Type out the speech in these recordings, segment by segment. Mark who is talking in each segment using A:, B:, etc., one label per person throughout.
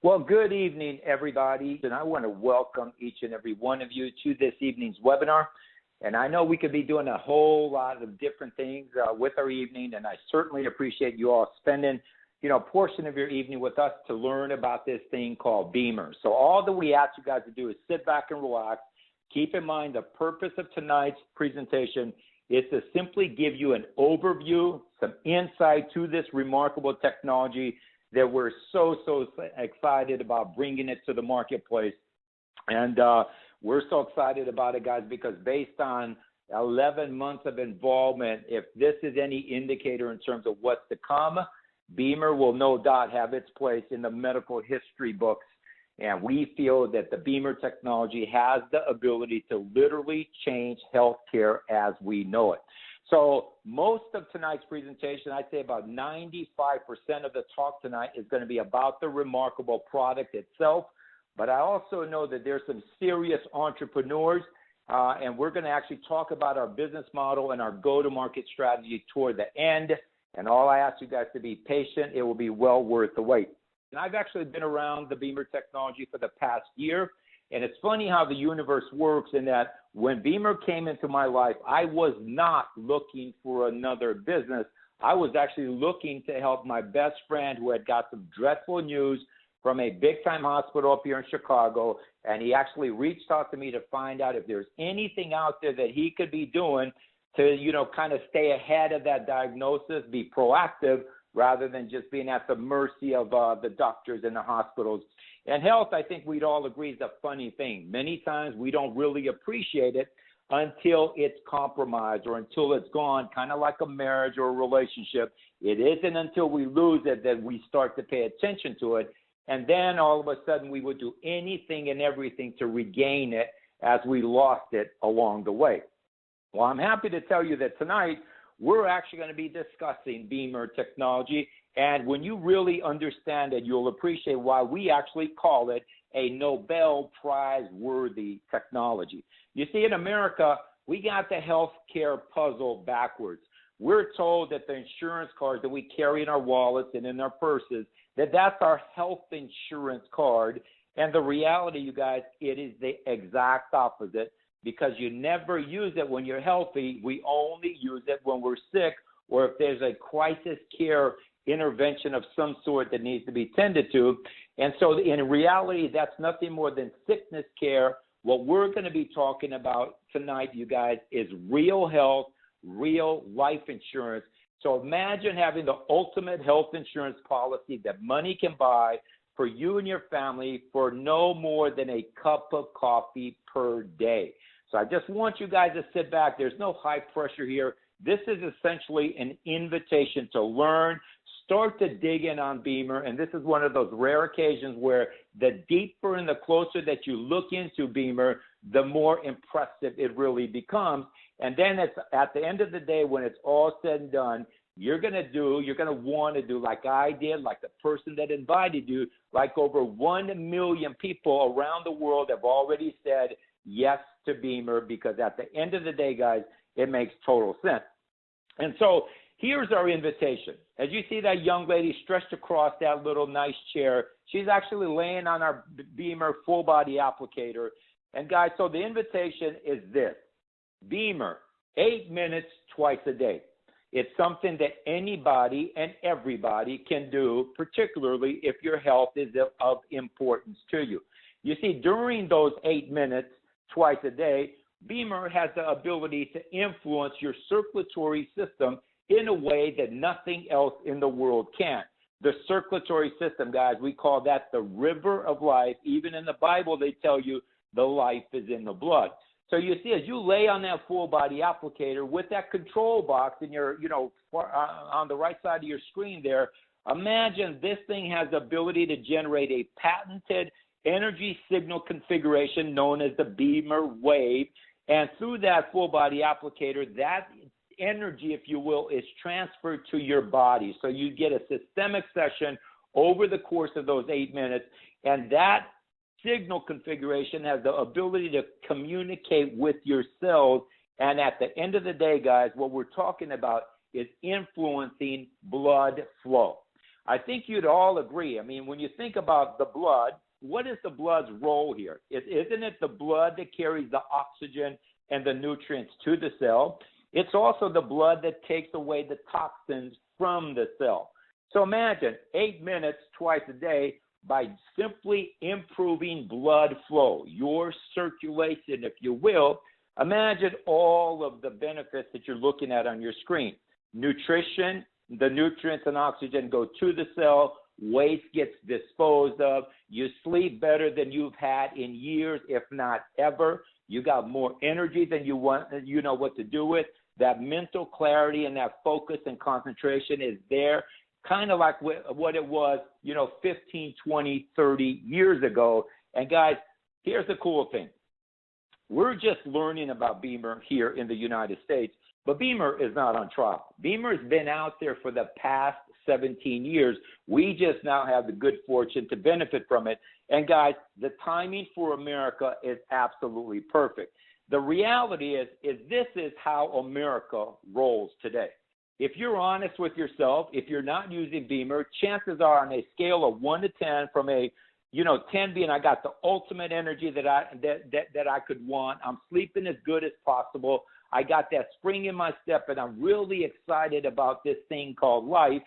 A: Well, good evening, everybody, and I want to welcome each and every one of you to this evening's webinar. And I know we could be doing a whole lot of different things with our evening, and I certainly appreciate you all spending, a portion of your evening with us to learn about this thing called BEMER. So all that we ask you guys to do is sit back and relax. Keep in mind the purpose of tonight's presentation is to simply give you an overview, some insight to this remarkable technology that we're so excited about bringing it to the marketplace. And we're so excited about it, guys, because based on 11 months of involvement, if this is any indicator in terms of what's to come, BEMER will no doubt have its place in the medical history books. And we feel that the BEMER technology has the ability to literally change healthcare as we know it. So most of tonight's presentation, I'd say about 95% of the talk tonight is going to be about the remarkable product itself. But I also know that there's some serious entrepreneurs, and we're going to actually talk about our business model and our go-to-market strategy toward the end. And all I ask you guys to be patient. It will be well worth the wait. And I've actually been around the BEMER technology for the past year. And it's funny how the universe works in that when BEMER came into my life, I was not looking for another business. I was actually looking to help my best friend who had got some dreadful news from a big-time hospital up here in Chicago. And he actually reached out to me to find out if there's anything out there that he could be doing to, kind of stay ahead of that diagnosis, be proactive, rather than just being at the mercy of the doctors and the hospitals. And health, I think we'd all agree, is a funny thing. Many times we don't really appreciate it until it's compromised or until it's gone, kind of like a marriage or a relationship. It isn't until we lose it that we start to pay attention to it. And then all of a sudden we would do anything and everything to regain it as we lost it along the way. Well, I'm happy to tell you that tonight we're actually going to be discussing BEMER technology. And when you really understand it, you'll appreciate why we actually call it a Nobel Prize-worthy technology. You see, in America, we got the healthcare puzzle backwards. We're told that the insurance cards that we carry in our wallets and in our purses, that's our health insurance card. And the reality, you guys, it is the exact opposite, because you never use it when you're healthy. We only use it when we're sick or if there's a crisis care intervention of some sort that needs to be tended to. And so in reality, that's nothing more than sickness care. What we're going to be talking about tonight, you guys, is real health, real life insurance. So imagine having the ultimate health insurance policy that money can buy for you and your family for no more than a cup of coffee per day. So I just want you guys to sit back. There's no high pressure here. This is essentially an invitation to learn, start to dig in on BEMER, and this is one of those rare occasions where the deeper and the closer that you look into BEMER, the more impressive it really becomes. And then it's at the end of the day, when it's all said and done, you're going to want to do like I did, like the person that invited you, like over 1 million people around the world have already said yes to BEMER, because at the end of the day, guys, it makes total sense. And so here's our invitation. As you see that young lady stretched across that little nice chair, she's actually laying on our BEMER full body applicator. And guys, so the invitation is this: BEMER, 8 minutes twice a day. It's something that anybody and everybody can do, particularly if your health is of importance to you. You see, during those 8 minutes twice a day, BEMER has the ability to influence your circulatory system in a way that nothing else in the world can. The circulatory system, guys, we call that the river of life. Even in the Bible, they tell you the life is in the blood. So you see, as you lay on that full body applicator with that control box in your, on the right side of your screen there, imagine this thing has the ability to generate a patented energy signal configuration known as the BEMER wave. And through that full body applicator, that energy, if you will, is transferred to your body. So you get a systemic session over the course of those 8 minutes. And that signal configuration has the ability to communicate with your cells. And at the end of the day, guys, what we're talking about is influencing blood flow. I think you'd all agree. I mean, when you think about the blood, what is the blood's role here? Isn't it the blood that carries the oxygen and the nutrients to the cell? It's also the blood that takes away the toxins from the cell. So imagine 8 minutes twice a day by simply improving blood flow, your circulation, if you will. Imagine all of the benefits that you're looking at on your screen. Nutrition, the nutrients and oxygen go to the cell, waste gets disposed of, you sleep better than you've had in years, if not ever. You got more energy than you want, you know what to do with. That mental clarity and that focus and concentration is there, kind of like what it was, 15, 20, 30 years ago. And guys, here's the cool thing. We're just learning about BEMER here in the United States, but BEMER is not on trial. BEMER has been out there for the past 17 years. We just now have the good fortune to benefit from it. And guys, the timing for America is absolutely perfect. The reality is this is how America rolls today. If you're honest with yourself, if you're not using BEMER, chances are on a scale of 1 to 10, from a 10 being I got the ultimate energy that I could want. I'm sleeping as good as possible. I got that spring in my step, and I'm really excited about this thing called life.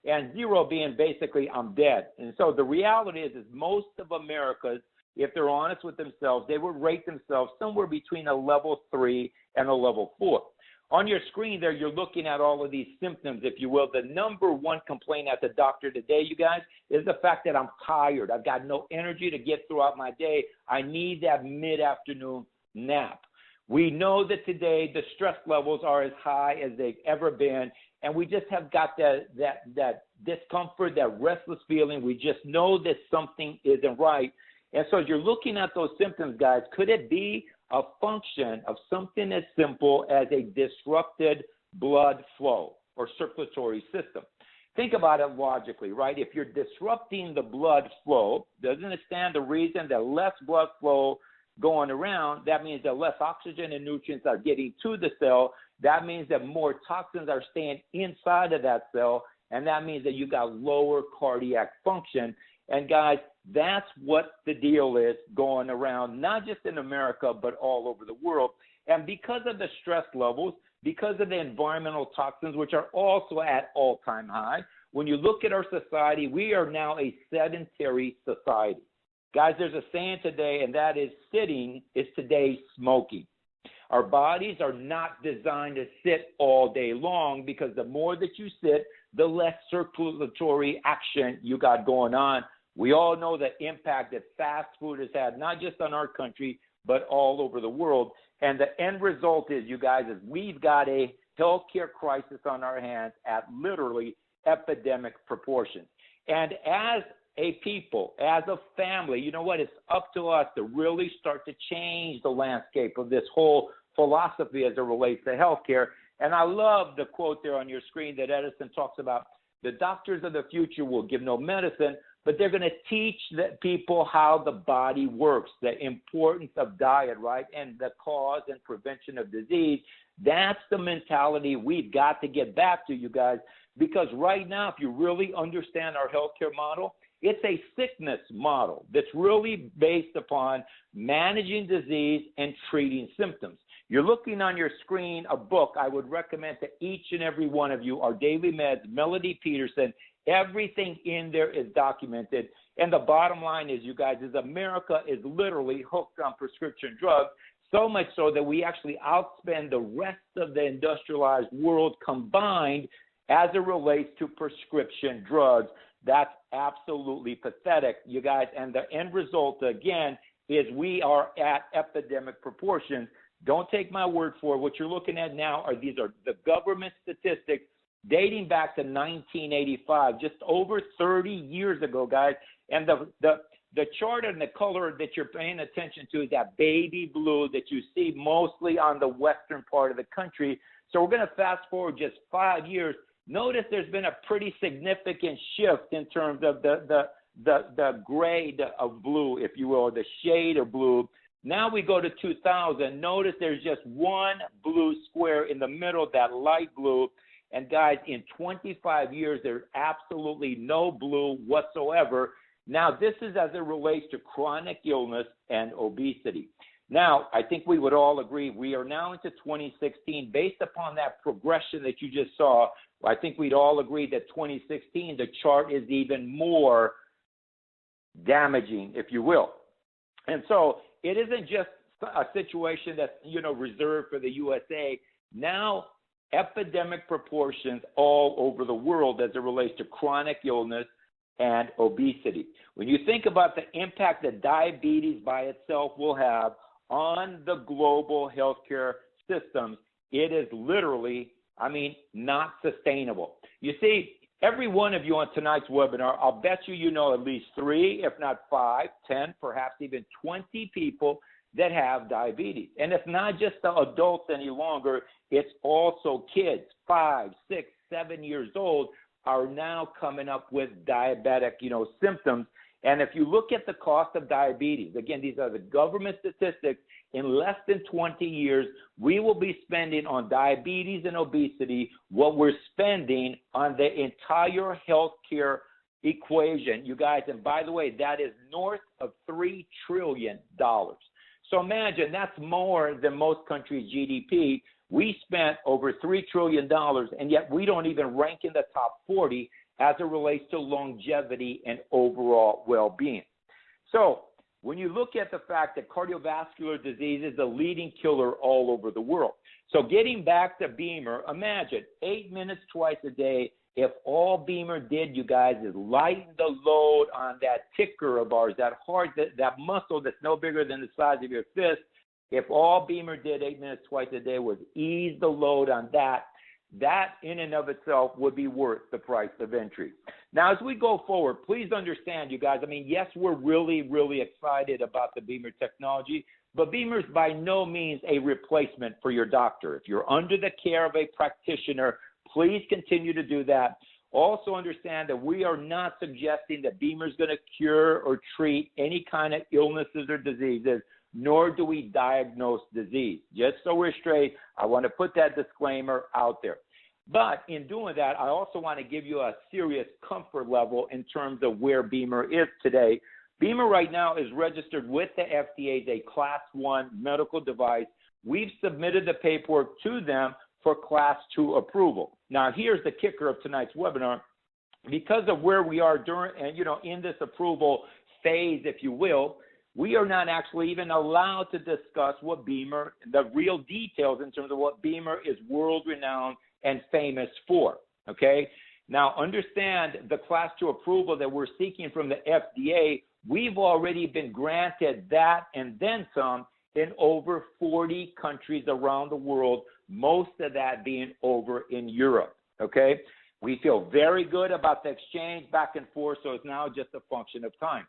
A: And 0 being basically I'm dead. And so the reality is most of Americans, if they're honest with themselves, they would rate themselves somewhere between a level 3 and a level 4. On your screen there, you're looking at all of these symptoms, if you will. The number one complaint at the doctor today, you guys, is the fact that I'm tired. I've got no energy to get throughout my day. I need that mid-afternoon nap. We know that today the stress levels are as high as they've ever been, and we just have got that discomfort, that restless feeling. We just know that something isn't right. And so as you're looking at those symptoms, guys, could it be a function of something as simple as a disrupted blood flow or circulatory system? Think about it logically, right? If you're disrupting the blood flow, doesn't it stand to reason that less blood flow going around, that means that less oxygen and nutrients are getting to the cell. That means that more toxins are staying inside of that cell, and that means that you got lower cardiac function. And guys, that's what the deal is going around, not just in America, but all over the world. And because of the stress levels, because of the environmental toxins, which are also at all-time high, when you look at our society, we are now a sedentary society. Guys, there's a saying today, and that is sitting is today smoking. Our bodies are not designed to sit all day long, because the more that you sit, the less circulatory action you got going on. We all know the impact that fast food has had, not just on our country, but all over the world. And the end result is, you guys, is we've got a healthcare crisis on our hands at literally epidemic proportions. And as a people, as a family, you know what? It's up to us to really start to change the landscape of this whole philosophy as it relates to healthcare. And I love the quote there on your screen that Edison talks about. The doctors of the future will give no medicine, but they're going to teach the people how the body works, the importance of diet, right, and the cause and prevention of disease. That's the mentality we've got to get back to, you guys, because right now, if you really understand our healthcare model, it's a sickness model that's really based upon managing disease and treating symptoms. You're looking on your screen a book I would recommend to each and every one of you, Our Daily Meds, Melody Peterson. Everything in there is documented. And the bottom line is, you guys, is America is literally hooked on prescription drugs, so much so that we actually outspend the rest of the industrialized world combined as it relates to prescription drugs. That's absolutely pathetic, you guys. And the end result, again, is we are at epidemic proportions. Don't take my word for it. What you're looking at now these are the government statistics dating back to 1985, just over 30 years ago, guys. And the chart and the color that you're paying attention to is that baby blue that you see mostly on the western part of the country. So we're going to fast forward just 5 years. Notice there's been a pretty significant shift in terms of the grade of blue, if you will, or the shade of blue. Now we go to 2000. Notice there's just one blue square in the middle, that light blue. And guys, in 25 years, there's absolutely no blue whatsoever. Now, this is as it relates to chronic illness and obesity. Now, I think we would all agree we are now into 2016. Based upon that progression that you just saw, I think we'd all agree that 2016, the chart is even more damaging, if you will. And so it isn't just a situation that's, reserved for the USA. Now, epidemic proportions all over the world as it relates to chronic illness and obesity. When you think about the impact that diabetes by itself will have on the global healthcare systems, it is literally, not sustainable. You see, every one of you on tonight's webinar, I'll bet you know at least 3, if not 5, 10, perhaps even 20 people that have diabetes. And it's not just the adults any longer, it's also kids, 5, 6, 7 years old are now coming up with diabetic, symptoms. And if you look at the cost of diabetes, again, these are the government statistics, in less than 20 years, we will be spending on diabetes and obesity what we're spending on the entire healthcare equation, you guys. And by the way, that is north of $3 trillion. So imagine that's more than most countries' GDP. We spent over $3 trillion, and yet we don't even rank in the top 40 as it relates to longevity and overall well-being. So when you look at the fact that cardiovascular disease is the leading killer all over the world. So getting back to BEMER, imagine 8 minutes twice a day. If all BEMER did, you guys, is lighten the load on that ticker of ours, that heart, that muscle that's no bigger than the size of your fist. If all BEMER did 8 minutes twice a day was ease the load on that, that in and of itself would be worth the price of entry. Now, as we go forward, please understand, you guys, yes, we're really, really excited about the BEMER technology, but BEMER is by no means a replacement for your doctor. If you're under the care of a practitioner, please continue to do that. Also understand that we are not suggesting that BEMER is going to cure or treat any kind of illnesses or diseases, nor do we diagnose disease. Just so we're straight, I want to put that disclaimer out there. But in doing that, I also want to give you a serious comfort level in terms of where BEMER is today. BEMER right now is registered with the FDA as a Class 1 medical device. We've submitted the paperwork to them for Class 2 approval. Now, here's the kicker of tonight's webinar. Because of where we are in this approval phase, if you will, we are not actually even allowed to discuss what BEMER, the real details in terms of what BEMER is world-renowned and famous for, okay? Now, understand the Class 2 approval that we're seeking from the FDA, we've already been granted that and then some in over 40 countries around the world, most of that being over in Europe, okay? We feel very good about the exchange back and forth, so it's now just a function of time.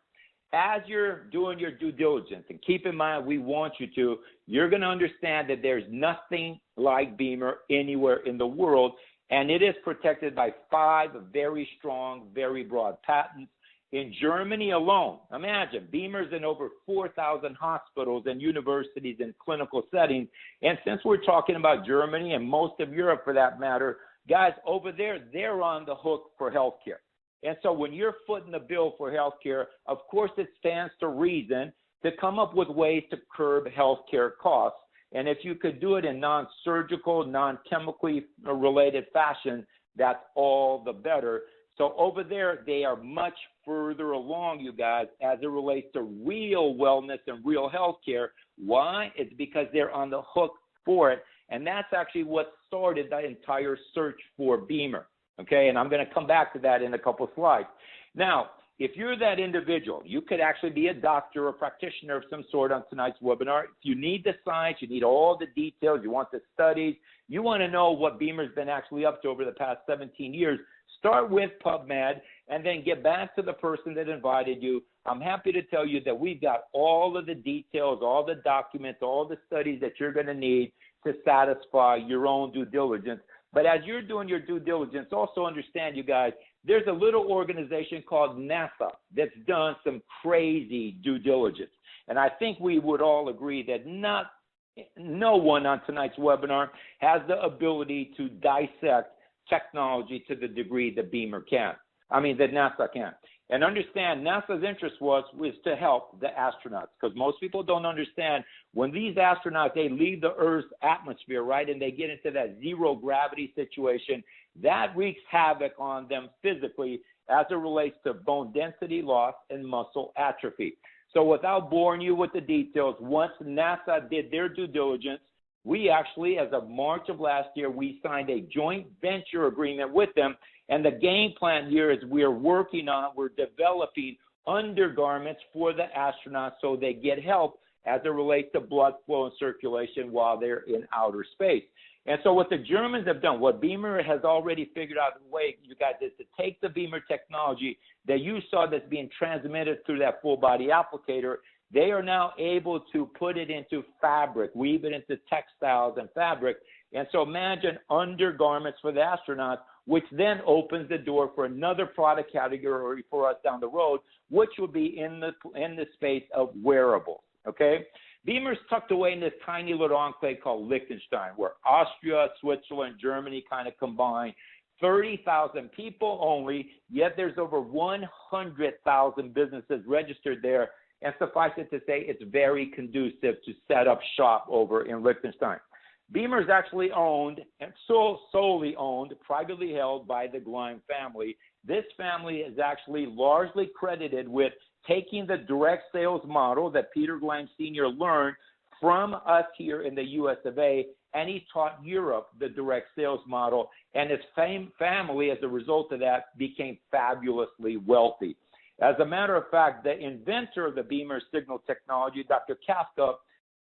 A: As you're doing your due diligence, and keep in mind we want you to, you're going to understand that there's nothing like BEMER anywhere in the world, and it is protected by 5 very strong, very broad patents. In Germany alone, imagine, BEMER's in over 4,000 hospitals and universities and clinical settings, and since we're talking about Germany and most of Europe for that matter, guys, over there, they're on the hook for healthcare. And so when you're footing the bill for healthcare, of course it stands to reason to come up with ways to curb healthcare costs. And if you could do it in non-surgical, non-chemically related fashion, that's all the better. So over there, they are much further along, you guys, as it relates to real wellness and real healthcare. Why? It's because they're on the hook for it. And that's actually what started the entire search for BEMER. Okay, and I'm going to come back to that in a couple slides. Now, if you're that individual, you could actually be a doctor or practitioner of some sort on tonight's webinar. If you need the science, you need all the details, you want the studies, you want to know what BEMER's been actually up to over the past 17 years, start with PubMed and then get back to the person that invited you. I'm happy to tell you that we've got all of the details, all the documents, all the studies that you're going to need to satisfy your own due diligence. But as you're doing your due diligence, also understand, you guys, there's a little organization called NASA that's done some crazy due diligence. And I think we would all agree that no one on tonight's webinar has the ability to dissect technology to the degree that NASA can. And understand, NASA's interest was to help the astronauts, because most people don't understand when these astronauts, they leave the Earth's atmosphere, right, and they get into that zero gravity situation, that wreaks havoc on them physically as it relates to bone density loss and muscle atrophy. So without boring you with the details, once NASA did their due diligence, we actually, as of March of last year, we signed a joint venture agreement with them. And the game plan here is we're developing undergarments for the astronauts so they get help as it relates to blood flow and circulation while they're in outer space. And so what the Germans have done, what BEMER has already figured out a way, you guys, is to take the BEMER technology that you saw that's being transmitted through that full body applicator. They are now able to put it into fabric, weave it into textiles and fabric. And so imagine undergarments for the astronauts, which then opens the door for another product category for us down the road, which will be in the space of wearables, okay? BEMER's tucked away in this tiny little enclave called Liechtenstein, where Austria, Switzerland, Germany kind of combine. 30,000 people only, yet there's over 100,000 businesses registered there. And suffice it to say, it's very conducive to set up shop over in Liechtenstein. BEMER is actually owned and solely owned, privately held by the Gleim family. This family is actually largely credited with taking the direct sales model that Peter Gleim Sr. learned from us here in the US of A, and he taught Europe the direct sales model, and his family, as a result of that, became fabulously wealthy. As a matter of fact, the inventor of the BEMER signal technology, Dr. Kafka,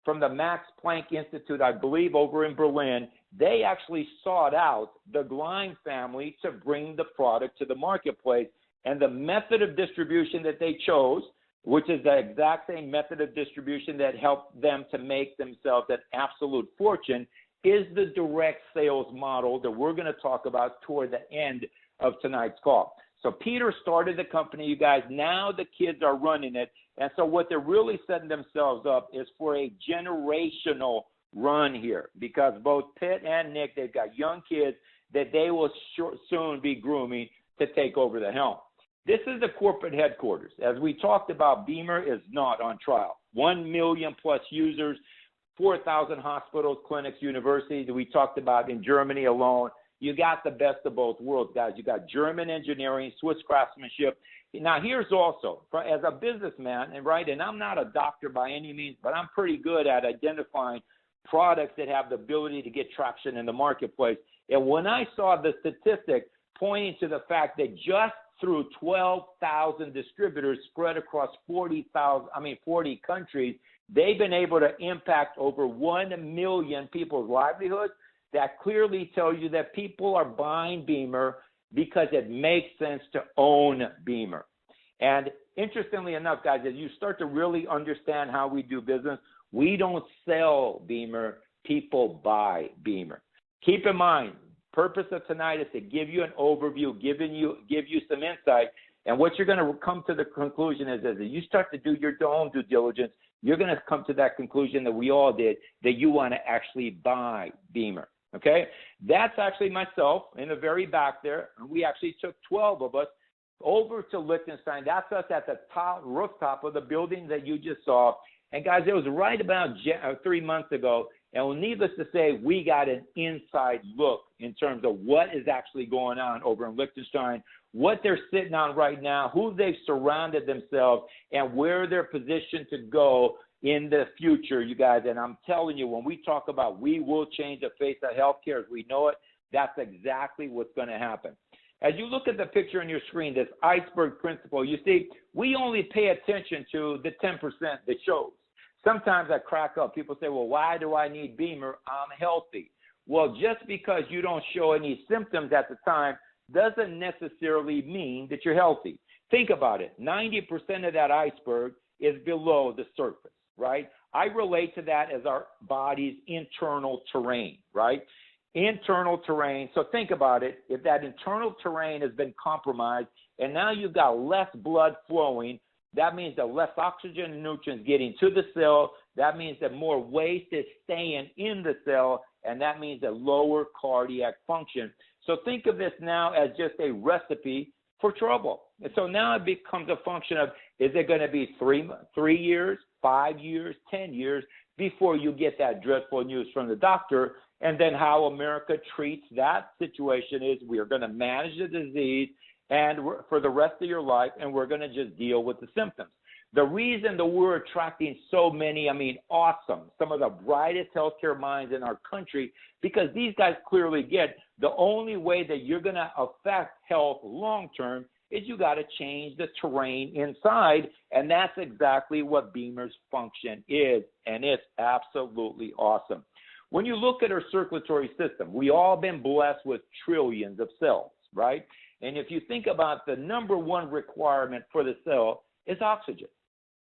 A: from the Max Planck Institute, I believe, over in Berlin, they actually sought out the Gleim family to bring the product to the marketplace. And the method of distribution that they chose, which is the exact same method of distribution that helped them to make themselves an absolute fortune, is the direct sales model that we're going to talk about toward the end of tonight's call. So Peter started the company, you guys. Now the kids are running it. And so what they're really setting themselves up is for a generational run here, because both Pitt and Nick, they've got young kids that they will soon be grooming to take over the helm. This is the corporate headquarters. As we talked about, BEMER is not on trial. 1 million plus users, 4,000 hospitals, clinics, universities. We talked about in Germany alone. You got the best of both worlds, guys. You got German engineering, Swiss craftsmanship. Now, here's also, as a businessman, and I'm not a doctor by any means, but I'm pretty good at identifying products that have the ability to get traction in the marketplace. And when I saw the statistic pointing to the fact that just through 12,000 distributors spread across 40 countries, they've been able to impact over 1 million people's livelihoods. That clearly tells you that people are buying BEMER because it makes sense to own BEMER. And interestingly enough, guys, as you start to really understand how we do business, we don't sell BEMER, people buy BEMER. Keep in mind, purpose of tonight is to give you an overview, give you some insight, and what you're going to come to the conclusion is as you start to do your own due diligence, you're going to come to that conclusion that we all did, that you want to actually buy BEMER. Okay, that's actually myself in the very back there. And we actually took 12 of us over to Liechtenstein. That's us at the top rooftop of the building that you just saw. And guys, it was right about 3 months ago. And needless to say, we got an inside look in terms of what is actually going on over in Liechtenstein, what they're sitting on right now, who they've surrounded themselves, and where they're positioned to go in the future, you guys. And I'm telling you, when we talk about we will change the face of healthcare as we know it, that's exactly what's going to happen. As you look at the picture on your screen, this iceberg principle, you see, we only pay attention to the 10% that shows. Sometimes I crack up. People say, well, why do I need BEMER? I'm healthy. Well, just because you don't show any symptoms at the time doesn't necessarily mean that you're healthy. Think about it. 90% of that iceberg is below the surface, right? I relate to that as our body's internal terrain, right? Internal terrain. So think about it. If that internal terrain has been compromised and now you've got less blood flowing, that means that less oxygen and nutrients getting to the cell. That means that more waste is staying in the cell, and that means that lower cardiac function. So think of this now as just a recipe for trouble. And so now it becomes a function of, is it going to be 3 years, 5 years, 10 years before you get that dreadful news from the doctor? And then how America treats that situation is, we are going to manage the disease and for the rest of your life, and we're going to just deal with the symptoms. The reason that we're attracting so many, awesome, some of the brightest healthcare minds in our country, because these guys clearly get the only way that you're going to affect health long term is you got to change the terrain inside, and that's exactly what BEMER's function is, and it's absolutely awesome. When you look at our circulatory system, we all been blessed with trillions of cells, right? And if you think about the number one requirement for the cell is oxygen.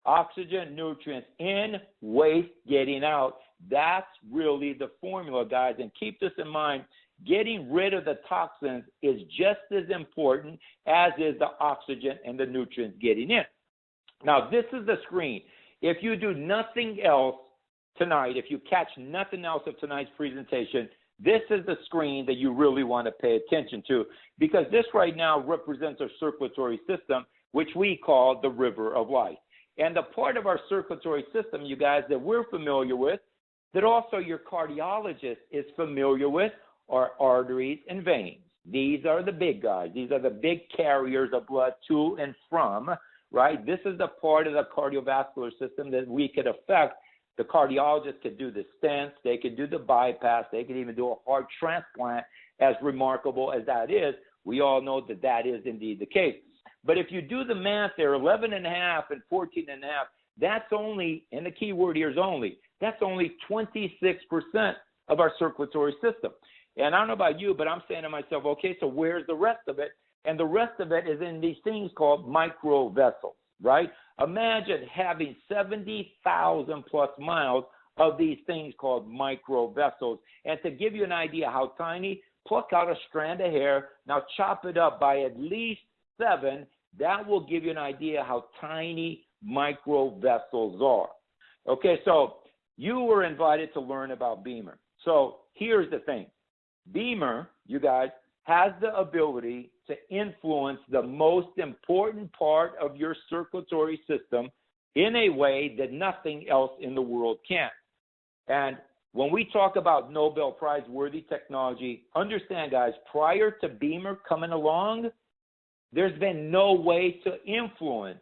A: Oxygen, nutrients in, waste getting out. That's really the formula, guys. And keep this in mind. Getting rid of the toxins is just as important as is the oxygen and the nutrients getting in. Now, this is the screen. If you do nothing else tonight, if you catch nothing else of tonight's presentation, this is the screen that you really want to pay attention to, because this right now represents our circulatory system, which we call the river of life. And the part of our circulatory system, you guys, that we're familiar with, that also your cardiologist is familiar with, are arteries and veins. These are the big guys. These are the big carriers of blood to and from, right? This is the part of the cardiovascular system that we could affect. The cardiologist could do the stents, they could do the bypass, they could even do a heart transplant. As remarkable as that is, we all know that that is indeed the case. But if you do the math there, 11.5 and 14.5, that's only, and the key word here is only, that's only 26% of our circulatory system. And I don't know about you, but I'm saying to myself, okay, so where's the rest of it? And the rest of it is in these things called microvessels, right? Imagine having 70,000 plus miles of these things called microvessels. And to give you an idea how tiny, pluck out a strand of hair, now chop it up by at least 7. That will give you an idea how tiny microvessels are. Okay, so you were invited to learn about BEMER. So here's the thing. BEMER, you guys, has the ability to influence the most important part of your circulatory system in a way that nothing else in the world can. And when we talk about Nobel Prize worthy technology, understand, guys, prior to BEMER coming along, there's been no way to influence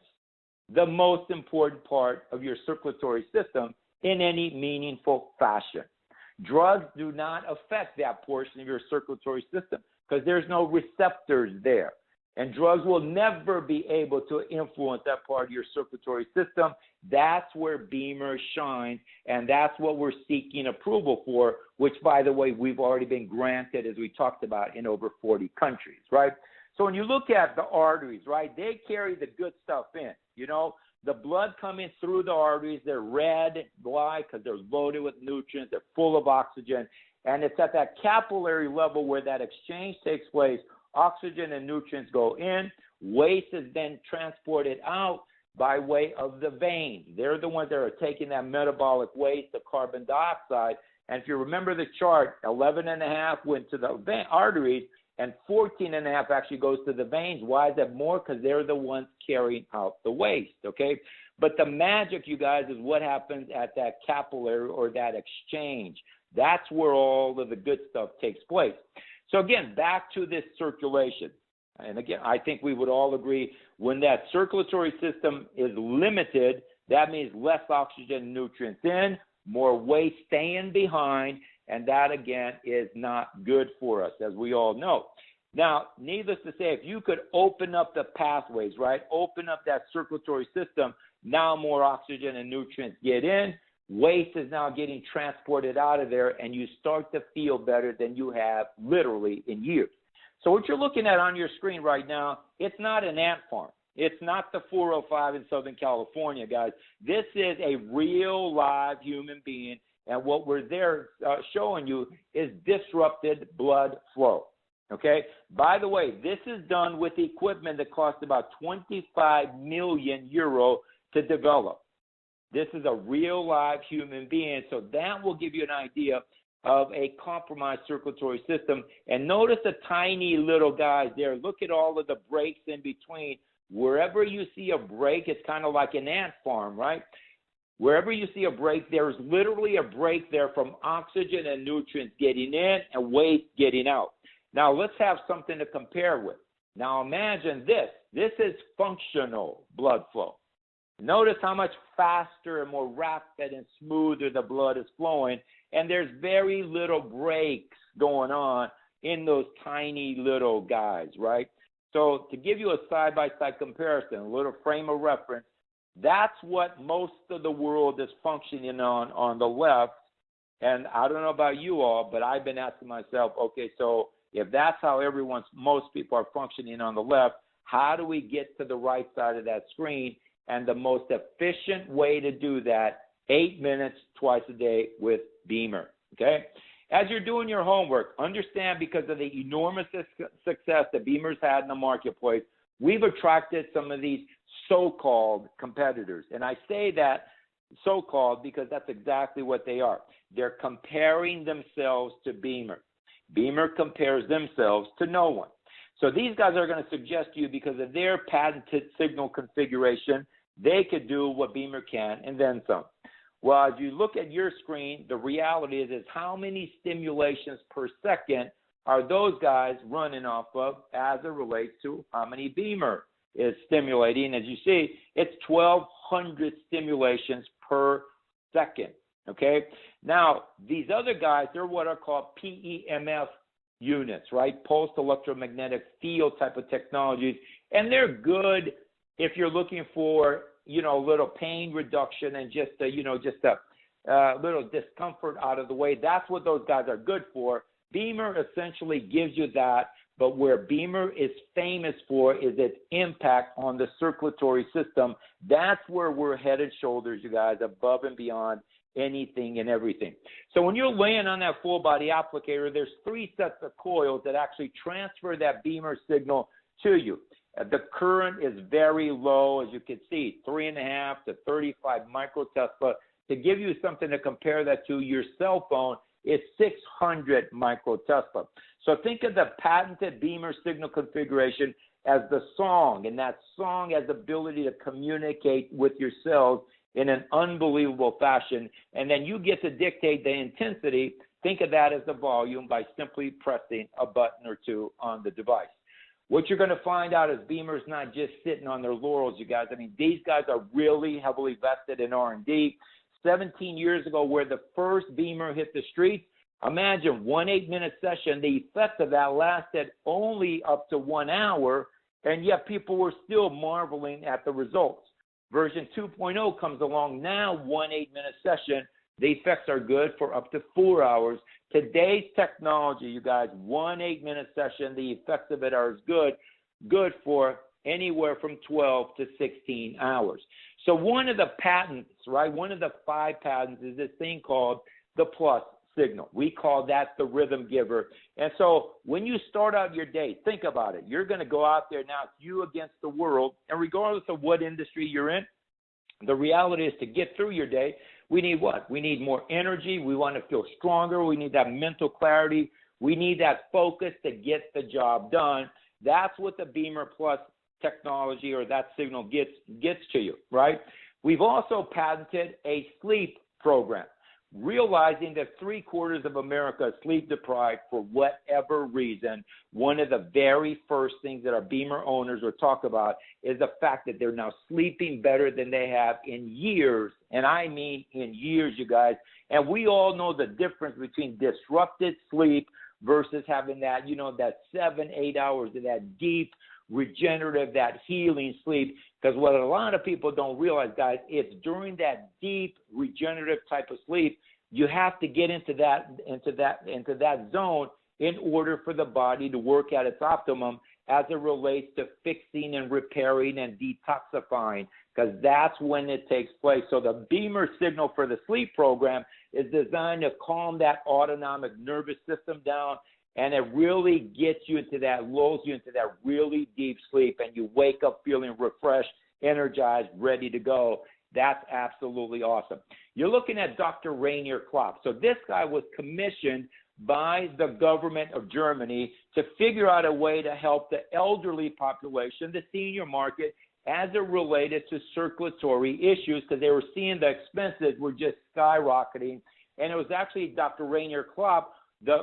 A: the most important part of your circulatory system in any meaningful fashion. Drugs do not affect that portion of your circulatory system because there's no receptors there. And drugs will never be able to influence that part of your circulatory system. That's where BEMER shines, and that's what we're seeking approval for, which, by the way, we've already been granted, as we talked about, in over 40 countries, right? So when you look at the arteries, right, they carry the good stuff in. You know, the blood coming through the arteries, they're red. Why? Because they're loaded with nutrients. They're full of oxygen. And it's at that capillary level where that exchange takes place. Oxygen and nutrients go in. Waste is then transported out by way of the veins. They're the ones that are taking that metabolic waste, the carbon dioxide. And if you remember the chart, 11.5 went to the arteries, and 14.5 actually goes to the veins. Why is that more? Because they're the ones carrying out the waste, okay? But the magic, you guys, is what happens at that capillary or that exchange. That's where all of the good stuff takes place. So again, back to this circulation. And again, I think we would all agree when that circulatory system is limited, that means less oxygen and nutrients in, more waste staying behind, and that, again, is not good for us, as we all know. Now, needless to say, if you could open up the pathways, right, open up that circulatory system, now more oxygen and nutrients get in, waste is now getting transported out of there, and you start to feel better than you have literally in years. So what you're looking at on your screen right now, it's not an ant farm. It's not the 405 in Southern California, guys. This is a real live human being, and what we're there showing you is disrupted blood flow, okay? By the way, this is done with equipment that costs about 25 million euro to develop. This is a real live human being, so that will give you an idea of a compromised circulatory system. And notice the tiny little guys there. Look at all of the breaks in between. Wherever you see a break, it's kind of like an ant farm, right? Wherever you see a break, there's literally a break there from oxygen and nutrients getting in and waste getting out. Now, let's have something to compare with. Now, imagine this. This is functional blood flow. Notice how much faster and more rapid and smoother the blood is flowing, and there's very little breaks going on in those tiny little guys, right? So to give you a side-by-side comparison, a little frame of reference, that's what most of the world is functioning on the left. And I don't know about you all, but I've been asking myself, okay, so if that's how most people are functioning on the left, how do we get to the right side of that screen? And the most efficient way to do that, 8 minutes twice a day with Beamer, okay? As you're doing your homework, understand because of the enormous success that Beamer's had in the marketplace, we've attracted some of these so-called competitors. And I say that so-called because that's exactly what they are. They're comparing themselves to Beamer. Beamer compares themselves to no one. So these guys are going to suggest to you because of their patented signal configuration, they could do what Beamer can and then some. Well, as you look at your screen, the reality is how many stimulations per second are those guys running off of as it relates to how many Beamer is stimulating. As you see, it's 1,200 stimulations per second, okay? Now, these other guys, they're what are called PEMF units, right? Pulsed electromagnetic field type of technologies, and they're good if you're looking for, a little pain reduction and just a little discomfort out of the way. That's what those guys are good for. Beamer essentially gives you that, but where Beamer is famous for is its impact on the circulatory system. That's where we're head and shoulders, you guys, above and beyond anything and everything. So when you're laying on that full body applicator, there's 3 sets of coils that actually transfer that Beamer signal to you. The current is very low, as you can see, 3.5 to 35 microtesla. To give you something to compare that to, your cell phone is 600 microtesla. So think of the patented Beamer signal configuration as the song, and that song has the ability to communicate with your cells in an unbelievable fashion, and then you get to dictate the intensity. Think of that as the volume by simply pressing a button or two on the device. What you're going to find out is Beamer's not just sitting on their laurels, you guys. I mean, these guys are really heavily vested in R&D. 17 years ago, where the first Beamer hit the streets, imagine 1 8-minute session. The effect of that lasted only up to 1 hour, and yet people were still marveling at the results. Version 2.0 comes along now, 1 8-minute session. The effects are good for up to 4 hours. Today's technology, you guys, 1 8-minute session, the effects of it are as good for anywhere from 12 to 16 hours. So one of the patents, right, one of the 5 patents is this thing called the plus signal. We call that the rhythm giver. And so when you start out your day, think about it. You're going to go out there now, it's you against the world, and regardless of what industry you're in, the reality is to get through your day, we need what? We need more energy. We want to feel stronger. We need that mental clarity. We need that focus to get the job done. That's what the Beamer Plus technology or that signal gets to you, right? We've also patented a sleep program, realizing that 3/4 of America is sleep deprived for whatever reason. One of the very first things that our Beamer owners will talk about is the fact that they're now sleeping better than they have in years, and I mean in years, you guys. And we all know the difference between disrupted sleep versus having that, that 7-8 hours of that deep, regenerative, that healing sleep. Because what a lot of people don't realize, guys, it's during that deep regenerative type of sleep, you have to get into that zone in order for the body to work at its optimum as it relates to fixing and repairing and detoxifying, because that's when it takes place. So the Beamer signal for the sleep program is designed to calm that autonomic nervous system down, and it really gets you into that, lulls you into that really deep sleep, and you wake up feeling refreshed, energized, ready to go. That's absolutely awesome. You're looking at Dr. Rainier Klopp. So this guy was commissioned by the government of Germany to figure out a way to help the elderly population, the senior market, as it related to circulatory issues, because they were seeing the expenses were just skyrocketing. And it was actually Dr. Rainier Klopp,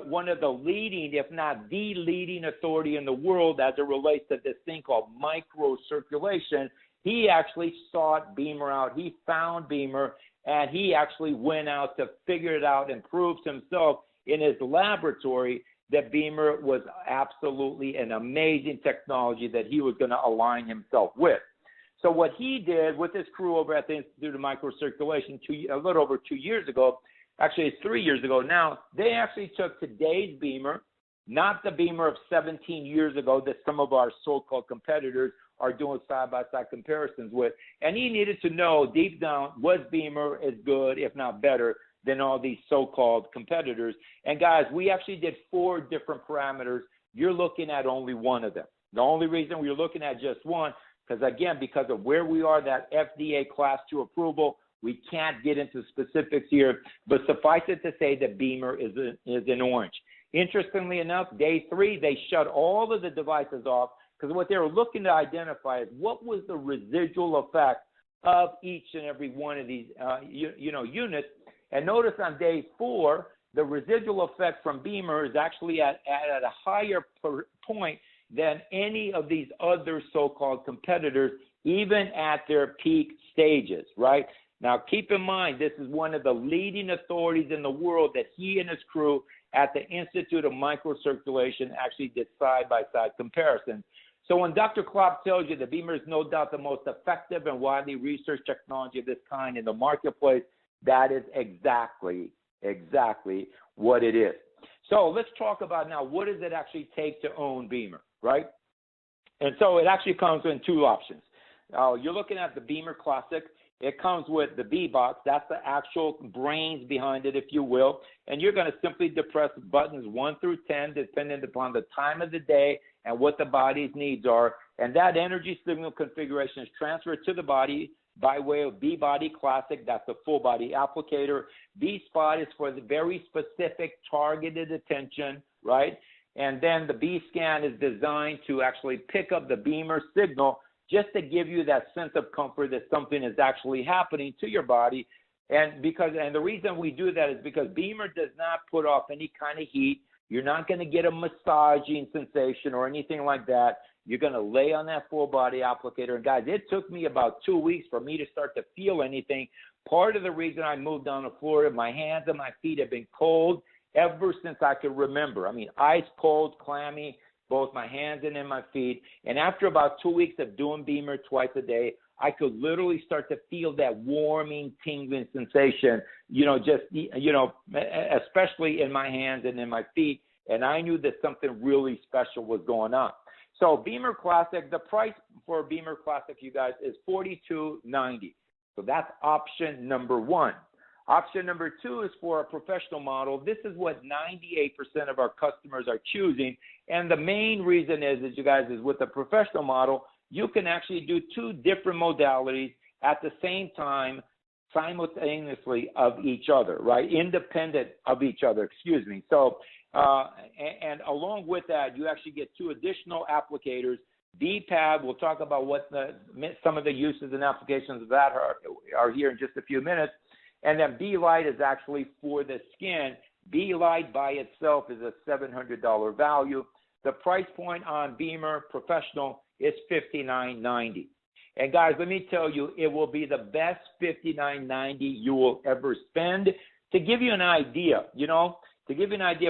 A: one of the leading, if not the leading authority in the world as it relates to this thing called microcirculation. He actually sought BEMER out. He found BEMER, and he actually went out to figure it out and proved himself in his laboratory that BEMER was absolutely an amazing technology that he was going to align himself with. So what he did with his crew over at the Institute of Microcirculation a little over 2 years ago, actually it's 3 years ago now, they actually took today's BEMER, not the BEMER of 17 years ago that some of our so-called competitors are doing side-by-side comparisons with. And he needed to know deep down, was BEMER as good, if not better, than all these so-called competitors? And guys, we actually did 4 different parameters. You're looking at only one of them. The only reason we're looking at just one, because of where we are, that FDA Class 2 approval, we can't get into specifics here, but suffice it to say that BEMER is in orange. Interestingly enough, day 3, they shut all of the devices off, because what they were looking to identify is what was the residual effect of each and every one of these units. And notice on day 4, the residual effect from BEMER is actually at a higher point than any of these other so-called competitors, even at their peak stages, right? Now, keep in mind, this is one of the leading authorities in the world that he and his crew at the Institute of Microcirculation actually did side-by-side comparisons. So when Dr. Klopp tells you that BEMER is no doubt the most effective and widely researched technology of this kind in the marketplace, that is exactly what it is. So let's talk about now, what does it actually take to own BEMER, right? And so it actually comes in 2 options. You're looking at the BEMER Classic. It comes with the B-Box. That's the actual brains behind it, if you will. And you're going to simply depress buttons 1 through 10, depending upon the time of the day and what the body's needs are. And that energy signal configuration is transferred to the body by way of B-Body Classic. That's the full body applicator. B-Spot is for the very specific targeted attention, right? And then the B-Scan is designed to actually pick up the BEMER signal just to give you that sense of comfort that something is actually happening to your body. And the reason we do that is because BEMER does not put off any kind of heat. You're not going to get a massaging sensation or anything like that. You're going to lay on that full body applicator. And guys, it took me about 2 weeks for me to start to feel anything. Part of the reason I moved down to Florida, my hands and my feet have been cold ever since I could remember. I mean, ice cold, clammy, both my hands and in my feet. And after about 2 weeks of doing BEMER twice a day, I could literally start to feel that warming, tingling sensation, especially in my hands and in my feet. And I knew that something really special was going on. So BEMER Classic, the price for BEMER Classic, you guys, is $42.90. So that's option number 1. Option number 2 is for a professional model. This is what 98% of our customers are choosing. And the main reason is you guys, is with the professional model, you can actually do 2 different modalities at the same time, simultaneously of each other, right? Independent of each other, excuse me. So, and along with that, you actually get 2 additional applicators. BPAB, we'll talk about what some of the uses and applications of that are here in just a few minutes. And then B-Light is actually for the skin. B-Light by itself is a $700 value. The price point on BEMER Professional is $59.90. And guys, let me tell you, it will be the best $59.90 you will ever spend. To give you an idea,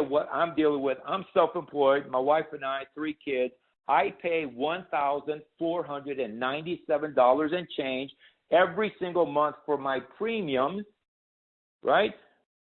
A: what I'm dealing with, I'm self-employed, my wife and I, 3 kids. I pay $1,497 and change every single month for my premiums, right?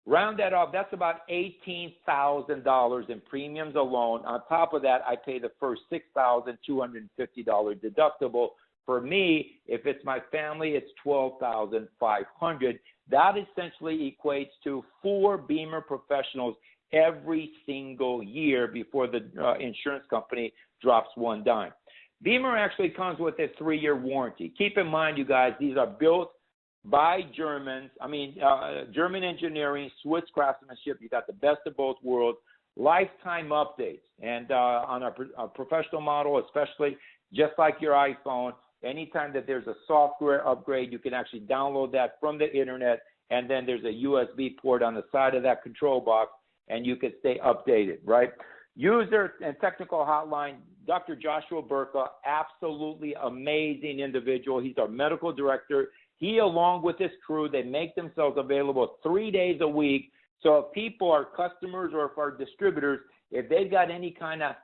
A: Round that off, that's about $18,000 in premiums alone. On top of that, I pay the first $6,250 deductible. For me, if it's my family, it's $12,500. That essentially equates to 4 BEMER Professionals every single year before the insurance company drops 1 dime. BEMER actually comes with a 3-year warranty. Keep in mind, you guys, these are built by Germans. I mean, German engineering, Swiss craftsmanship. You got the best of both worlds. Lifetime updates. And on a professional model, especially, just like your iPhone, anytime that there's a software upgrade, you can actually download that from the internet, and then there's a USB port on the side of that control box, and you can stay updated, right? User and technical hotline, Dr. Joshua Burka, absolutely amazing individual. He's our medical director. He, along with his crew, they make themselves available 3 days a week. So if people are customers or if our distributors, if they've got any kind of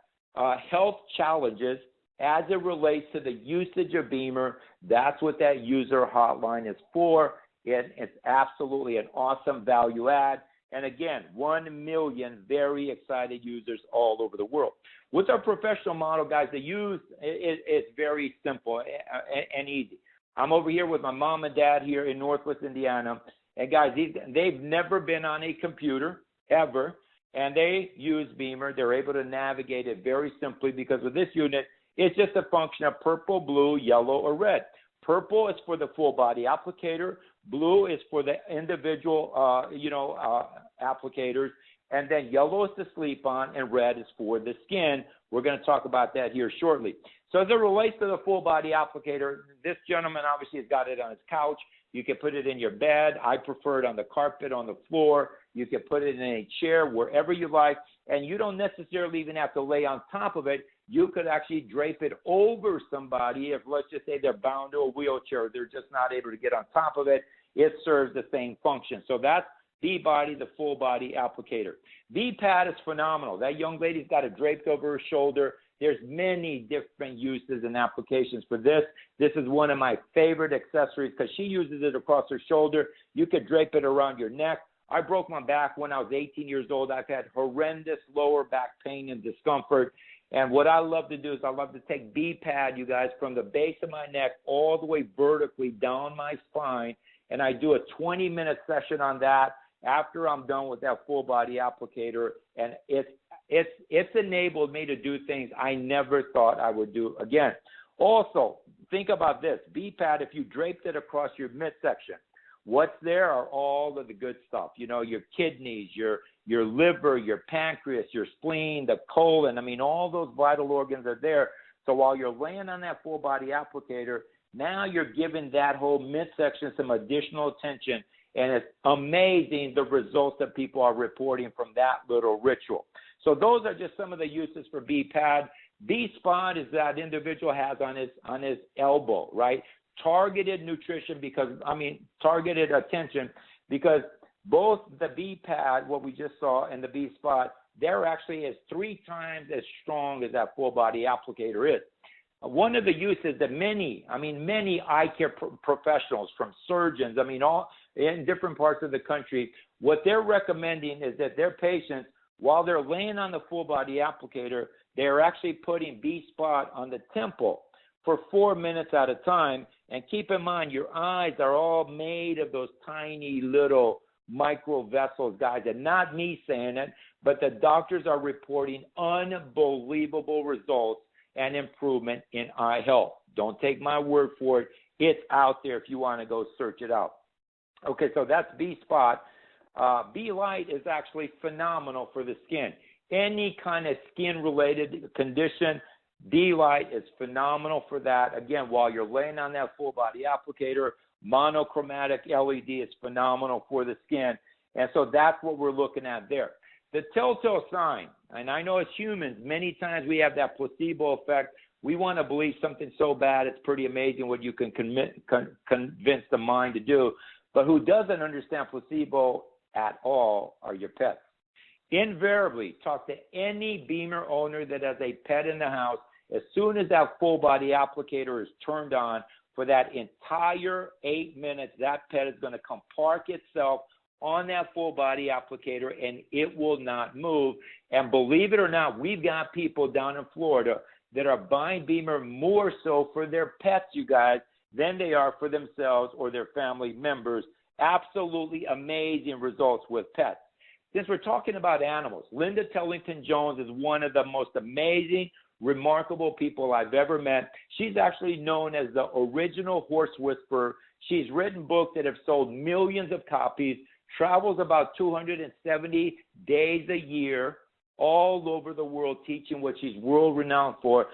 A: health challenges as it relates to the usage of BEMER, that's what that user hotline is for. It's absolutely an awesome value add. And again, 1 million very excited users all over the world. With our professional model, guys, the use is very simple and easy. I'm over here with my mom and dad here in Northwest Indiana. And guys, they've never been on a computer ever, and they use BEMER. They're able to navigate it very simply because with this unit, it's just a function of purple, blue, yellow, or red. Purple is for the full body applicator. Blue is for the individual, applicators. And then yellow is to sleep on, and red is for the skin. We're going to talk about that here shortly. So as it relates to the full body applicator, this gentleman obviously has got it on his couch. You can put it in your bed. I prefer it on the carpet, on the floor. You can put it in a chair, wherever you like. And you don't necessarily even have to lay on top of it. You could actually drape it over somebody if, let's just say, they're bound to a wheelchair. They're just not able to get on top of it. It serves the same function. So that's B-Body, the full body applicator. V-Pad is phenomenal. That young lady's got it draped over her shoulder. There's many different uses and applications for this. This is one of my favorite accessories because she uses it across her shoulder. You could drape it around your neck. I broke my back when I was 18 years old. I've had horrendous lower back pain and discomfort. And what I love to do is I love to take B-Pad, you guys, from the base of my neck all the way vertically down my spine. And I do a 20-minute session on that after I'm done with that full body applicator. And it's enabled me to do things I never thought I would do again. Also, think about this. B-Pad, if you draped it across your midsection, what's there are all of the good stuff. You know, your kidneys, your liver, your pancreas, your spleen, the colon. I mean, all those vital organs are there. So while you're laying on that full body applicator, now you're giving that whole midsection some additional attention. And it's amazing the results that people are reporting from that little ritual. So those are just some of the uses for B-Pad. B-Spot is that individual has on his elbow, right? Targeted nutrition targeted attention, because both the B-Pad, what we just saw, and the B-Spot, they're actually 3 times as strong as that full body applicator is. One of the uses that many eye care professionals, from surgeons, all in different parts of the country, what they're recommending is that their patients, while they're laying on the full body applicator, they're actually putting B-Spot on the temple for 4 minutes at a time. And keep in mind, your eyes are all made of those tiny little micro vessels, guys. And not me saying it, but the doctors are reporting unbelievable results and improvement in eye health. Don't take my word for it. It's out there if you want to go search it out. Okay, so that's B-Spot. B-Light is actually phenomenal for the skin. Any kind of skin-related condition, B-Light is phenomenal for that. Again, while you're laying on that full body applicator, monochromatic LED is phenomenal for the skin. And so that's what we're looking at there. The telltale sign, and I know as humans, many times we have that placebo effect. We want to believe something so bad, it's pretty amazing what you can convince the mind to do. But who doesn't understand placebo at all are your pets. Invariably, talk to any BEMER owner that has a pet in the house. As soon as that full body applicator is turned on, for that entire 8 minutes, that pet is going to come park itself on that full body applicator, and it will not move. And believe it or not, we've got people down in Florida that are buying BEMER more so for their pets, you guys, than they are for themselves or their family members. Absolutely amazing results with pets. Since we're talking about animals, Linda Tellington Jones is one of the most amazing, remarkable people I've ever met. She's actually known as the original horse whisperer. She's written books that have sold millions of copies, travels about 270 days a year all over the world teaching what she's world renowned for,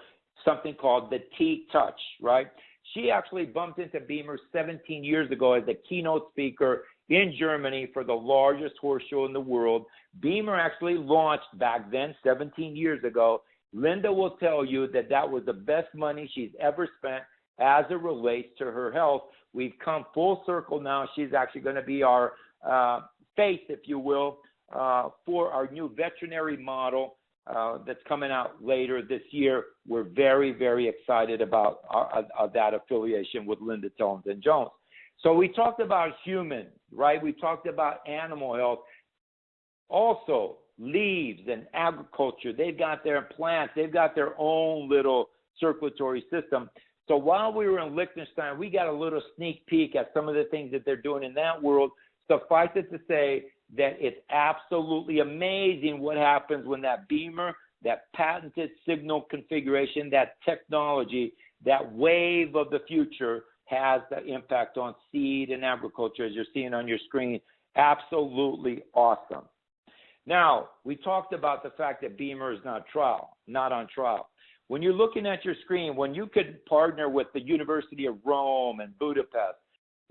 A: something called the T-Touch, right? She actually bumped into Beamer 17 years ago as a keynote speaker in Germany for the largest horse show in the world. Beamer actually launched back then, 17 years ago. Linda will tell you that that was the best money she's ever spent as it relates to her health. We've come full circle now. She's actually going to be our face, if you will, for our new veterinary model that's coming out later this year. We're very, very excited about that affiliation with Linda Tillington-Jones. So we talked about human, right? We talked about animal health. Also, leaves and agriculture, they've got their plants, they've got their own little circulatory system. So while we were in Liechtenstein, we got a little sneak peek at some of the things that they're doing in that world. Suffice it to say that it's absolutely amazing what happens when that Beamer, that patented signal configuration, that technology, that wave of the future has the impact on seed and agriculture, as you're seeing on your screen. Absolutely awesome. Now, we talked about the fact that Beamer is not on trial. When you're looking at your screen, when you could partner with the University of Rome and Budapest,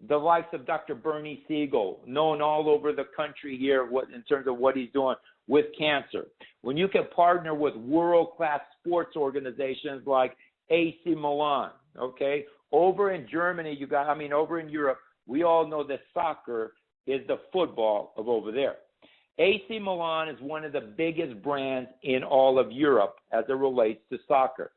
A: the likes of Dr. Bernie Siegel, known all over the country here in terms of what he's doing with cancer, when you can partner with world-class sports organizations like AC Milan, okay? Over in Germany, over in Europe, we all know that soccer is the football of over there. AC Milan is one of the biggest brands in all of Europe as it relates to soccer.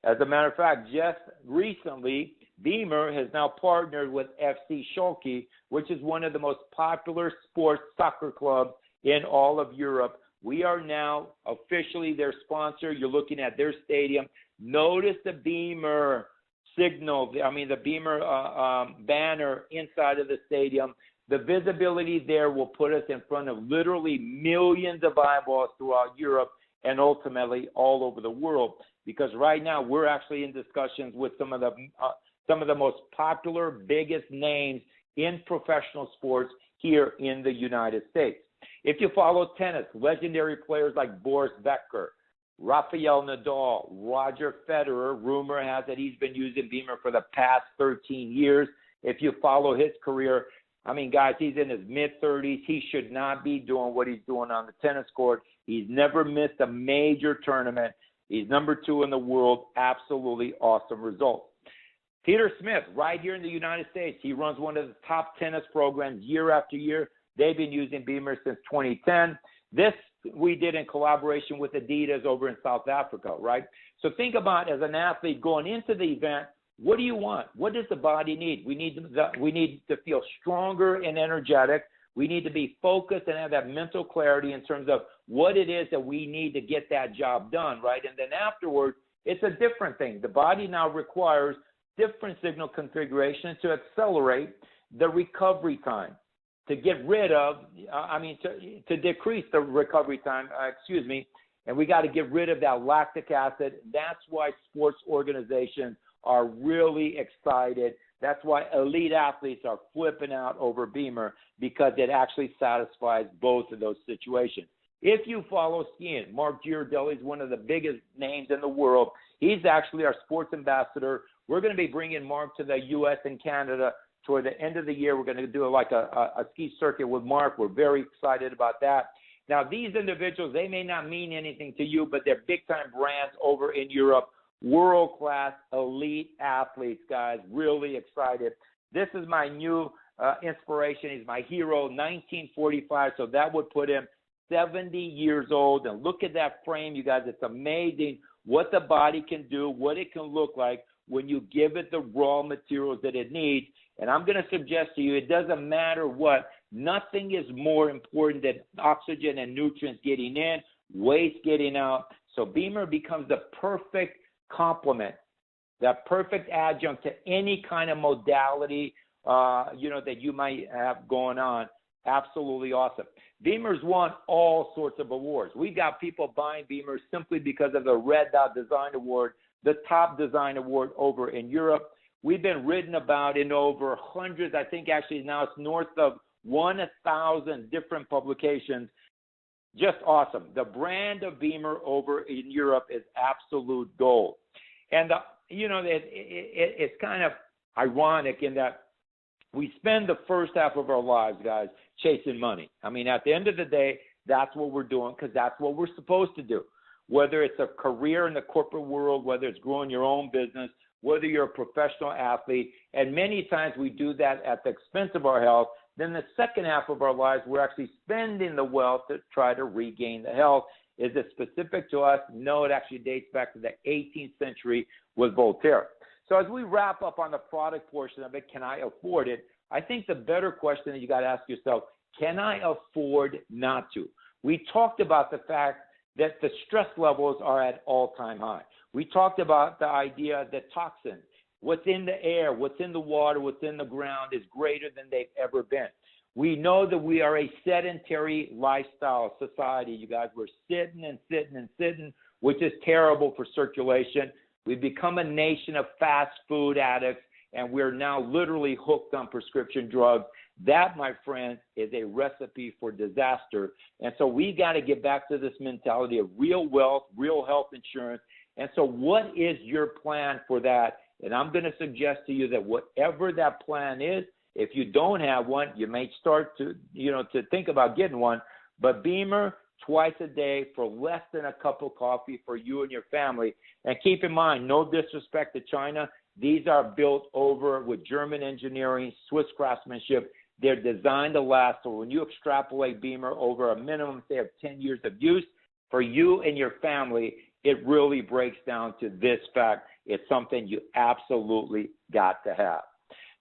A: As a matter of fact, just recently, Beamer has now partnered with FC Schalke, which is one of the most popular sports soccer clubs in all of Europe. We are now officially their sponsor. You're looking at their stadium. Notice the Beamer signal, the Beamer banner inside of the stadium. The visibility there will put us in front of literally millions of eyeballs throughout Europe and ultimately all over the world. Because right now we're actually in discussions with some of the most popular, biggest names in professional sports here in the United States. If you follow tennis, legendary players like Boris Becker, Rafael Nadal, Roger Federer, rumor has it he's been using Beamer for the past 13 years. If you follow his career, guys, he's in his mid-30s. He should not be doing what he's doing on the tennis court. He's never missed a major tournament. He's number 2 in the world. Absolutely awesome results. Peter Smith, right here in the United States, he runs one of the top tennis programs year after year. They've been using Beamer since 2010. This we did in collaboration with Adidas over in South Africa, right? So think about, as an athlete going into the event, what do you want? What does the body need? We need to feel stronger and energetic. We need to be focused and have that mental clarity in terms of what it is that we need to get that job done, right? And then afterwards, it's a different thing. The body now requires different signal configuration to accelerate the recovery time, to get rid of, to decrease the recovery time, and we got to get rid of that lactic acid. That's why sports organizations are really excited. That's why elite athletes are flipping out over Beamer, because it actually satisfies both of those situations. If you follow skiing, Mark Girardelli is one of the biggest names in the world. He's actually our sports ambassador. We're going to be bringing Mark to the U.S. and Canada toward the end of the year. We're going to do a ski circuit with Mark. We're very excited about that. Now, these individuals, they may not mean anything to you, but they're big-time brands over in Europe. World-class elite athletes, guys. Really excited. This is my new inspiration. He's my hero, 1945. So that would put him 70 years old. And look at that frame, you guys. It's amazing what the body can do, what it can look like when you give it the raw materials that it needs. And I'm going to suggest to you, it doesn't matter what. Nothing is more important than oxygen and nutrients getting in, waste getting out. So Beamer becomes the perfect complement, that perfect adjunct to any kind of modality, that you might have going on. Absolutely awesome. Beamer's won all sorts of awards. We've got people buying Beamers simply because of the Red Dot Design Award, the top design award over in Europe. We've been written about in over hundreds. I think actually now it's north of 1,000 different publications. Just awesome. The brand of Beamer over in Europe is absolute gold. And, it's kind of ironic in that we spend the first half of our lives, guys, chasing money. I mean, at the end of the day, that's what we're doing because that's what we're supposed to do. Whether it's a career in the corporate world, whether it's growing your own business, whether you're a professional athlete, and many times we do that at the expense of our health. Then the second half of our lives, we're actually spending the wealth to try to regain the health. Is it specific to us? No, it actually dates back to the 18th century with Voltaire. So as we wrap up on the product portion of it, can I afford it? I think the better question that you got to ask yourself, can I afford not to? We talked about the fact that the stress levels are at all-time high. We talked about the idea that toxins, what's in the air, what's in the water, what's in the ground is greater than they've ever been. We know that we are a sedentary lifestyle society, you guys. We're sitting and sitting and sitting, which is terrible for circulation. We've become a nation of fast food addicts, and we're now literally hooked on prescription drugs. That, my friends, is a recipe for disaster. And so we got to get back to this mentality of real wealth, real health insurance. And so what is your plan for that? And I'm going to suggest to you that whatever that plan is, if you don't have one, you may start to think about getting one. But Beamer, twice a day for less than a cup of coffee for you and your family. And keep in mind, no disrespect to China, these are built over with German engineering, Swiss craftsmanship. They're designed to last. So when you extrapolate Beamer over a minimum, say, of 10 years of use, for you and your family, it really breaks down to this fact. It's something you absolutely got to have.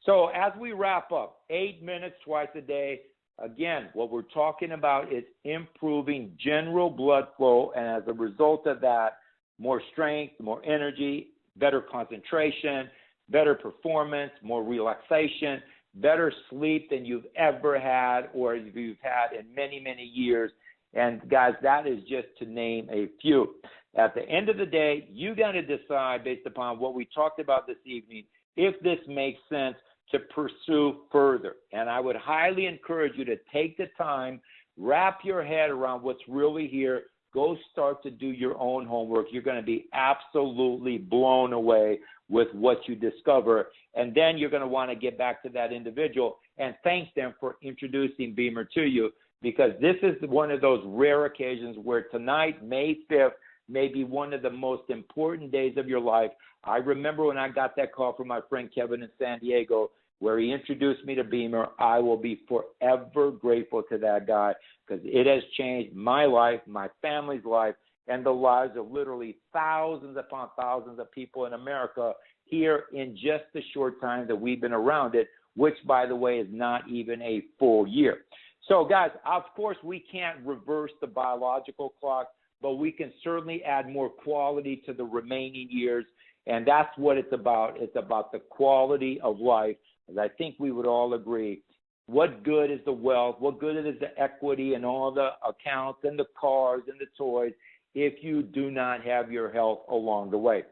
A: So as we wrap up, 8 minutes twice a day. Again, what we're talking about is improving general blood flow, and as a result of that, more strength, more energy, better concentration, better performance, more relaxation, better sleep than you've ever had or you've had in many, many years. And guys, that is just to name a few. At the end of the day, you got to decide based upon what we talked about this evening, if this makes sense to pursue further. And I would highly encourage you to take the time, wrap your head around what's really here, go start to do your own homework. You're going to be absolutely blown away with what you discover. And then you're going to want to get back to that individual and thank them for introducing Beamer to you, because this is one of those rare occasions where tonight, May 5th, may be one of the most important days of your life. I remember when I got that call from my friend Kevin in San Diego, where he introduced me to Beamer. I will be forever grateful to that guy because it has changed my life, my family's life, and the lives of literally thousands upon thousands of people in America here in just the short time that we've been around it, which, by the way, is not even a full year. So, guys, of course, we can't reverse the biological clock, but we can certainly add more quality to the remaining years, and that's what it's about. It's about the quality of life. As I think we would all agree, what good is the wealth, what good is the equity and all the accounts and the cars and the toys if you do not have your health along the way?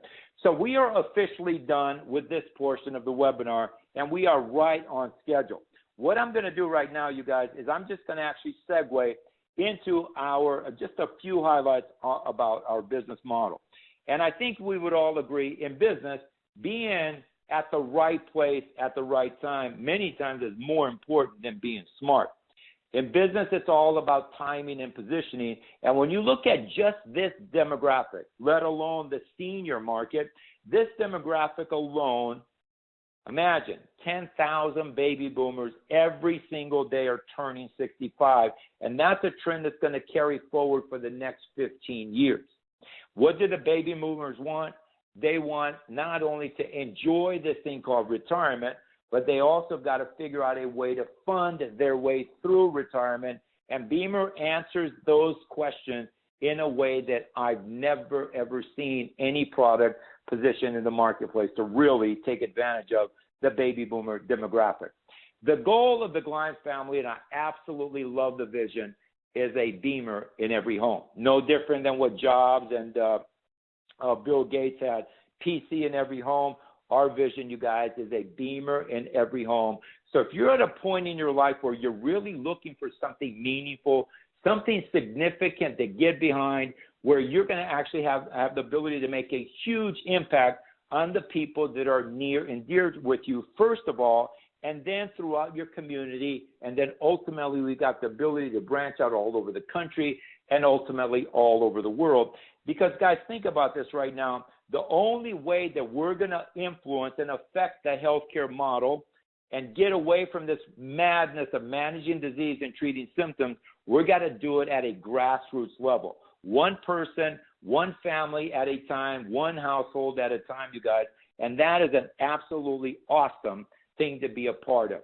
A: So we are officially done with this portion of the webinar, and we are right on schedule. What I'm going to do right now, you guys, is I'm just going to actually segue into just a few highlights about our business model. And I think we would all agree in business, being at the right place at the right time many times is more important than being smart. In business, it's all about timing and positioning. And when you look at just this demographic, let alone the senior market, this demographic alone, imagine 10,000 baby boomers every single day are turning 65. And that's a trend that's going to carry forward for the next 15 years. What do the baby boomers want? They want not only to enjoy this thing called retirement, but they also got to figure out a way to fund their way through retirement. And Beamer answers those questions in a way that I've never, ever seen any product positioned in the marketplace to really take advantage of the baby boomer demographic. The goal of the Gleim family, and I absolutely love the vision, is a Beamer in every home. No different than what Jobs and Bill Gates had, PC in every home. our vision, you guys, is a Beamer in every home. So if you're at a point in your life where you're really looking for something meaningful, something significant to get behind, where you're going to actually have the ability to make a huge impact on the people that are near and dear with you, first of all, and then throughout your community, and then ultimately we've got the ability to branch out all over the country and ultimately all over the world. Because, guys, think about this right now. The only way that we're going to influence and affect the healthcare model and get away from this madness of managing disease and treating symptoms, we're got to do it at a grassroots level. One person, one family at a time, one household at a time, you guys. And that is an absolutely awesome thing to be a part of.